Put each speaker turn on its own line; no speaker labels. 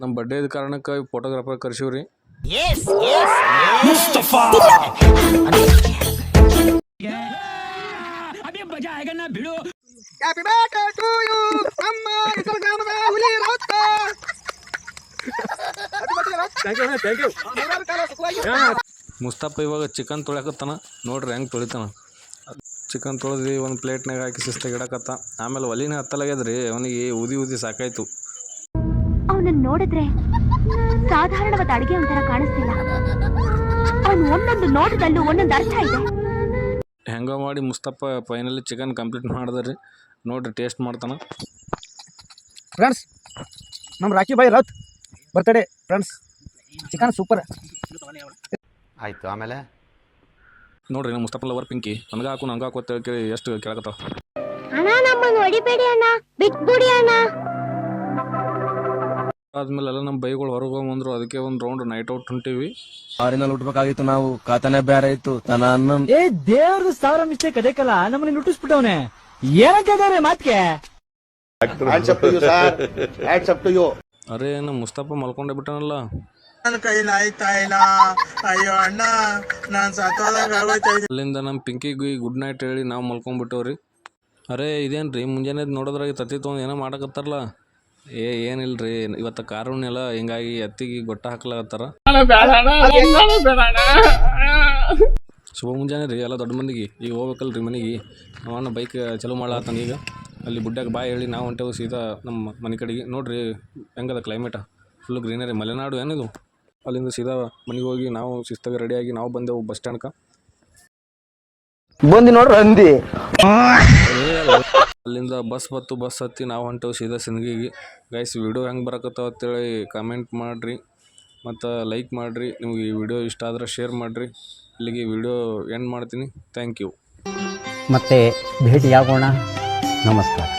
ನಮ್ಮ ಬರ್ಡೇ ಕಾರಣಕ್ಕೆ ಫೋಟೋಗ್ರಾಫರ್ ಕರ್ಸಿವ್ರಿ. ಮುಸ್ತಫ ಇವಾಗ ಚಿಕನ್ ತೊಳ್ಯಾಕತ್ತಾನ ನೋಡ್ರಿ ಹೆಂಗೆ ತೊಳಿತಾನ. ಚಿಕನ್ ತೊಳೆದು ಒಂದು ಪ್ಲೇಟ್ನಾಗ ಹಾಕಿ ಶಿಸ್ತಾಗಿ ಇಡಕತ್ತ. ಆಮೇಲೆ ಒಲಿನ ಹತ್ತಲಾಗ್ಯದ್ರಿ, ಅವನಿಗೆ ಊದಿ ಸಾಕಾಯ್ತು.
ಅವನನ್ನು ನೋಡಿದ್ರೆ ಸಾಧಾರಣವಾದ ಅಡಿಗೆ ಒಂಥರ ಕಾಣಿಸ್ತಿಲ್ಲ. ಅವನು ಒಂದೊಂದು ನೋಟದಲ್ಲೂ ಒಂದೊಂದು ಅರ್ಥ ಇದೆ.
ಹೆಂಗ ಮಾಡಿ ಮುಸ್ತಫ ಫೈನಲಿ ಚಿಕನ್ ಕಂಪ್ಲೀಟ್ ಮಾಡಿದ್ರಿ. ನೋಡ್ರಿ ಟೇಸ್ಟ್ ಮಾಡ್ತಾನ.
ಫ್ರೆಂಡ್ಸ್, ನಮ್ಮ ರಾಕಿ ಬಾಯ್ ರತ್ ಬರ್ತಡೇ ಫ್ರೆಂಡ್ಸ್, ಚಿಕನ್ ಸೂಪರ್
ಆಯ್ತು. ಆಮೇಲೆ
ನೋಡ್ರಿ ನಮ್ಮ ಮುಸ್ತಫ ಲವರ್ ಪಿಂಕಿ ನನಗೆ ಹಾಕು ನಂಗೆ ಹಾಕು ಅಂತ ಕೇಳಿ ಎಷ್ಟು ಕೇಳಕತ್ತಾವ.
ಅಣ್ಣ ನಮ್ಮನ್ನು ಹೊಡಿಬೇಡಿ ಅಣ್ಣ, ಬಿಟ್ಬಿಡಿ ಅಣ್ಣ.
ಆದ್ಮೇಲೆ ಎಲ್ಲ ನಮ್ಮ ಬೈಗಳು ಹೊರಗೆ ಬಂದ್ರು. ಅದಕ್ಕೆ ಒಂದು ರೌಂಡ್ ನೈಟ್ ಔಟ್ ಹೊಂಟಿವಿ.
ಆರಿನಲ್ಲಿ ಉಟ್ಬೇಕಾಗಿತ್ತು, ನಾವು ಖಾತಾನೆ ಬೇರೆ ಇತ್ತು.
ಏ ದೇವ್ರ ಸಾವಿರ ಮಿಸ್ಟೇಕ್ ಅದಕ್ಕಲ್ಲ ನಮ್ಮನ್ನ ನುಟ್ಟಿಸ್ಬಿಟ್ಟವನೆ. ಏನಂತಿದ್ದಾರೆ ಮಾತ್ಗೆ?
ಅರೇ ನಮ್ಮ ಮುಸ್ತಫ ಮಲ್ಕೊಂಡೇ ಬಿಟ್ಟನಲ್ಲ.
ನನ್ನ ಕೈಲಿ ಆಯ್ತಾ ಇಲ್ಲ, ಅಯ್ಯೋ ಅಣ್ಣ ನಾನು ಸತ್ತೋದಾಗ
ಅಲ್ಲಿಂದ ನಮ್ಮ ಪಿಂಕಿಗೆ ಗುಡ್ ನೈಟ್ ಹೇಳಿ ನಾವು ಮಲ್ಕೊಂಡ್ಬಿಟ್ಟವ್ರಿ. ಅರೇ ಇದೇನ್ರಿ ಮುಂಜಾನೆ ನೋಡೋದ್ರಾಗ ತತ್ತಿ ತೊಗೊಂಡು ಏನೋ ಮಾಡಕತ್ತಾರಲ್ಲ. ಏನಿಲ್ರಿ, ಇವತ್ತು ಕಾರುಣ್ಯ ಎಲ್ಲ ಹಿಂಗಾಗಿ ಎತ್ತಿಗೆ ಗೊಟ್ಟ ಹಾಕ್ಲಾಗತ್ತಾರ. ಶುಭ ಮುಂಜಾನೆ ರೀ ಎಲ್ಲ ದೊಡ್ಡ ಮಂದಿಗೆ. ಈಗ ಹೋಗ್ಬೇಕಲ್ರಿ ಮನೆಗೆ. ಅವನ್ನ ಬೈಕ್ ಚಲೋ ಮಾಡ್ಲಾತಾನ. ಈಗ ಅಲ್ಲಿ ಗುಡ್ಡಾಗ ಬಾಯ್ ಹೇಳಿ ನಾವು ಹೊಂಟೇವು ಸೀದಾ ನಮ್ಮ ಮನೆ ಕಡೆಗೆ. ನೋಡ್ರಿ ಹೆಂಗದ ಕ್ಲೈಮೇಟ, ಫುಲ್ ಗ್ರೀನರಿ, ಮಲೆನಾಡು ಏನಿದು. ಅಲ್ಲಿಂದ ಸೀದಾ ಮನೆಗೆ ಹೋಗಿ ನಾವು ಶಿಸ್ತಾಗಿ ರೆಡಿಯಾಗಿ ನಾವು ಬಂದೆವು ಬಸ್ ಸ್ಟ್ಯಾಂಡ್ಕ.
ಬಂದು ನೋಡ್ರಿ ಅಂದಿ.
ಅಲ್ಲಿಂದ ಬಸ್ ಹತ್ತಿ ನಾವು ಹೊಂಟೇವು ಸೀದಾ ಸಿಂದಗಿಗೆ. ಗೈಸ್ ವಿಡಿಯೋ ಹೆಂಗೆ ಬರಕತ್ತಾವ ಅಂತೇಳಿ ಕಮೆಂಟ್ ಮಾಡಿರಿ ಮತ್ತು ಲೈಕ್ ಮಾಡಿರಿ. ನಿಮ್ಗೆ ಈ ವಿಡಿಯೋ ಇಷ್ಟ ಆದ್ರೆ ಶೇರ್ ಮಾಡಿರಿ. ಇಲ್ಲಿಗೆ ವಿಡಿಯೋ ಎಂಡ್ ಮಾಡ್ತೀನಿ. Thank you.
ಮತ್ತೆ ಭೇಟಿಯಾಗೋಣ. ನಮಸ್ಕಾರ.